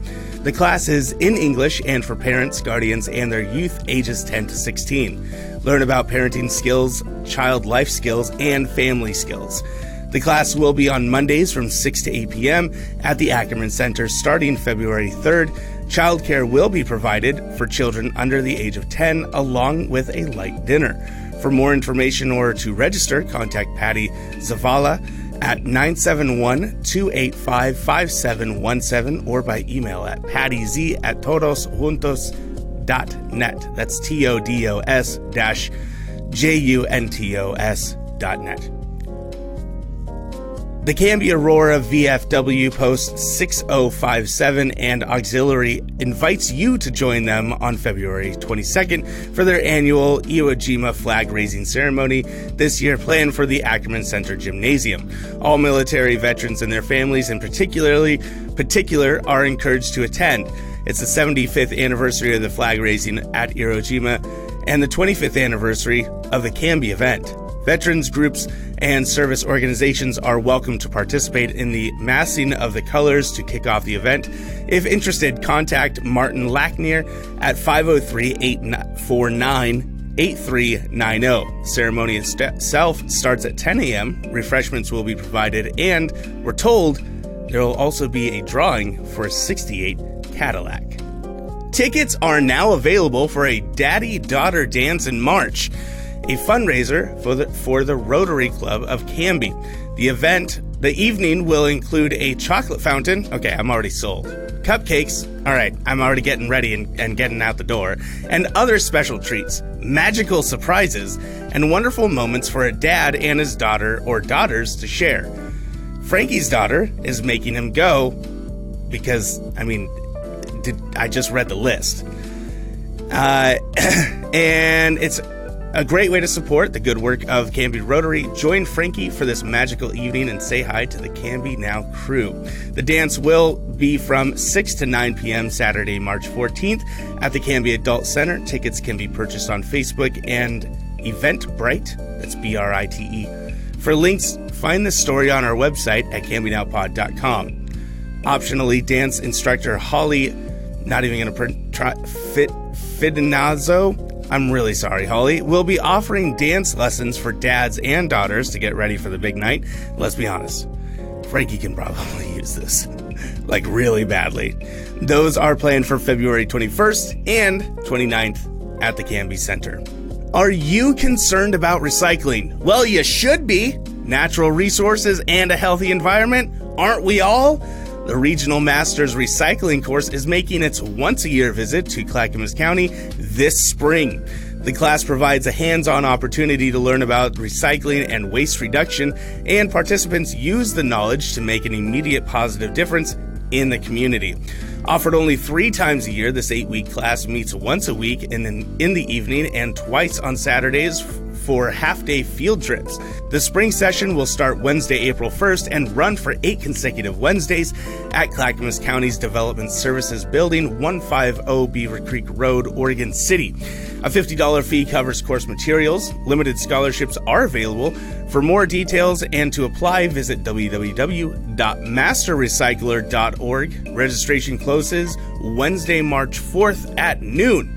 S2: The class is in English and for parents, guardians, and their youth ages 10 to 16. Learn about parenting skills, child life skills, and family skills. The class will be on Mondays from 6 to 8 p.m. at the Ackerman Center starting February 3rd. Childcare will be provided for children under the age of 10, along with a light dinner. For more information or to register, contact Patty Zavala at 971-285-5717 or by email at pattyz@todosjuntos.net. That's TODOS-JUNTOS.net. The Canby Aurora VFW Post 6057 and Auxiliary invites you to join them on February 22nd for their annual Iwo Jima flag raising ceremony, this year planned for the Ackerman Center Gymnasium. All military veterans and their families in particular are encouraged to attend. It's the 75th anniversary of the flag raising at Iwo Jima and the 25th anniversary of the Canby event. Veterans groups and service organizations are welcome to participate in the massing of the colors to kick off the event. If interested, contact Martin Lacknier at 503-849-8390. Ceremony itself starts at 10 a.m. Refreshments will be provided, and we're told there will also be a drawing for a 68 Cadillac. Tickets are now available for a Daddy-Daughter Dance in March, a fundraiser for the Rotary Club of Canby. The evening will include a chocolate fountain. Okay, I'm already sold. Cupcakes. All right, I'm already getting ready and getting out the door. And other special treats, magical surprises, and wonderful moments for a dad and his daughter or daughters to share. Frankie's daughter is making him go because, I just read the list. And it's a great way to support the good work of Canby Rotary. Join Frankie for this magical evening and say hi to the Canby Now crew. The dance will be from 6 to 9 p.m. Saturday, March 14th at the Canby Adult Center. Tickets can be purchased on Facebook and Eventbrite, that's B-R-I-T-E. For links, find this story on our website at cambynowpod.com. Optionally, dance instructor Holly, not even going to try, Fidinazzo, I'm really sorry, Holly, will be offering dance lessons for dads and daughters to get ready for the big night. Let's be honest, Frankie can probably use this, like really badly. Those are planned for February 21st and 29th at the Canby Center. Are you concerned about recycling? Well, you should be. Natural resources and a healthy environment, aren't we all? The Regional Masters Recycling course is making its once-a-year visit to Clackamas County this spring. The class provides a hands-on opportunity to learn about recycling and waste reduction, and participants use the knowledge to make an immediate positive difference in the community. Offered only 3 times a year, this 8-week class meets once a week in the evening and twice on Saturdays for half-day field trips. The spring session will start Wednesday, April 1st and run for 8 consecutive Wednesdays at Clackamas County's Development Services Building, 150 Beaver Creek Road, Oregon City. A $50 fee covers course materials. Limited scholarships are available. For more details and to apply, visit www.masterrecycler.org. Registration closes Wednesday, March 4th at noon.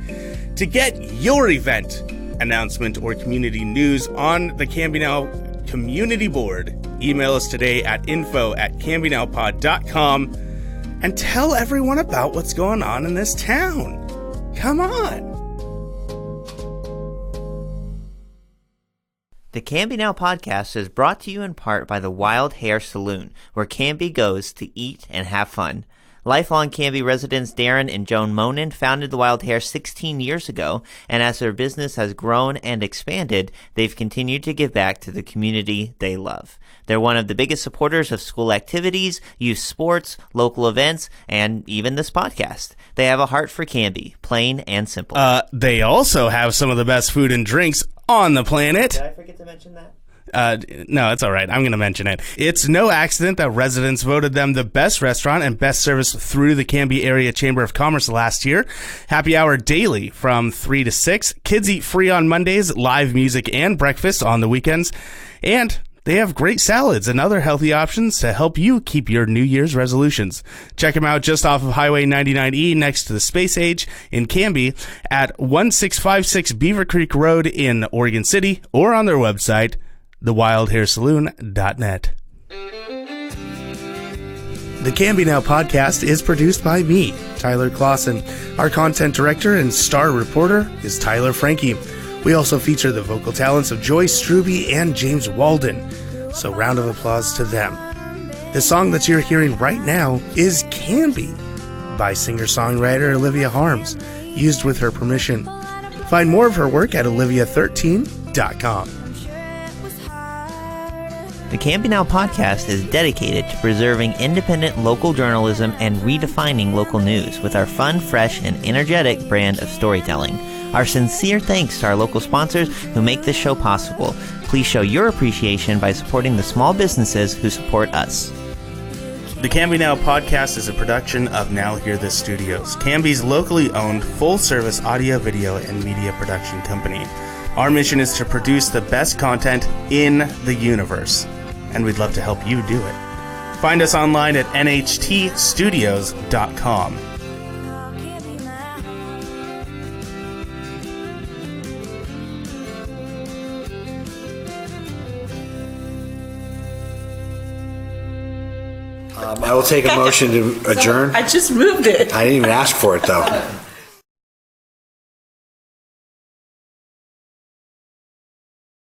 S2: To get your event announcement or community news on the Canby Now Community Board, email us today at info@cambynowpod.com and tell everyone about what's going on in this town. Come on.
S1: The Canby Now podcast is brought to you in part by the Wild Hair Saloon, where Canby goes to eat and have fun. Lifelong Canby residents Darren and Joan Monin founded the Wild Hair 16 years ago, and as their business has grown and expanded, they've continued to give back to the community they love. They're one of the biggest supporters of school activities, youth sports, local events, and even this podcast. They have a heart for Canby, plain and simple.
S2: They also have some of the best food and drinks on the planet.
S1: Did I forget to mention that?
S2: No, it's all right. I'm going to mention it. It's no accident that residents voted them the best restaurant and best service through the Canby Area Chamber of Commerce last year. Happy hour daily from 3 to 6. Kids eat free on Mondays, live music and breakfast on the weekends. And they have great salads and other healthy options to help you keep your New Year's resolutions. Check them out just off of Highway 99E next to the Space Age in Canby at 1656 Beaver Creek Road in Oregon City, or on their website, thewildhairsaloon.net. The Canby Now podcast is produced by me, Tyler Clausen. Our content director and star reporter is Tyler Frankie. We also feature the vocal talents of Joyce Struby and James Walden, so round of applause to them. The song that you're hearing right now is Canby by singer-songwriter Olivia Harms, used with her permission. Find more of her work at olivia13.com.
S1: The Canby Now podcast is dedicated to preserving independent local journalism and redefining local news with our fun, fresh, and energetic brand of storytelling. Our sincere thanks to our local sponsors who make this show possible. Please show your appreciation by supporting the small businesses who support us.
S2: The Canby Now podcast is a production of Now Hear This Studios, Canby's locally owned full-service audio, video, and media production company. Our mission is to produce the best content in the universe, and we'd love to help you do it. Find us online at nhtstudios.com.
S13: I will take a motion to adjourn.
S18: I just moved it.
S13: I didn't even ask for it, though.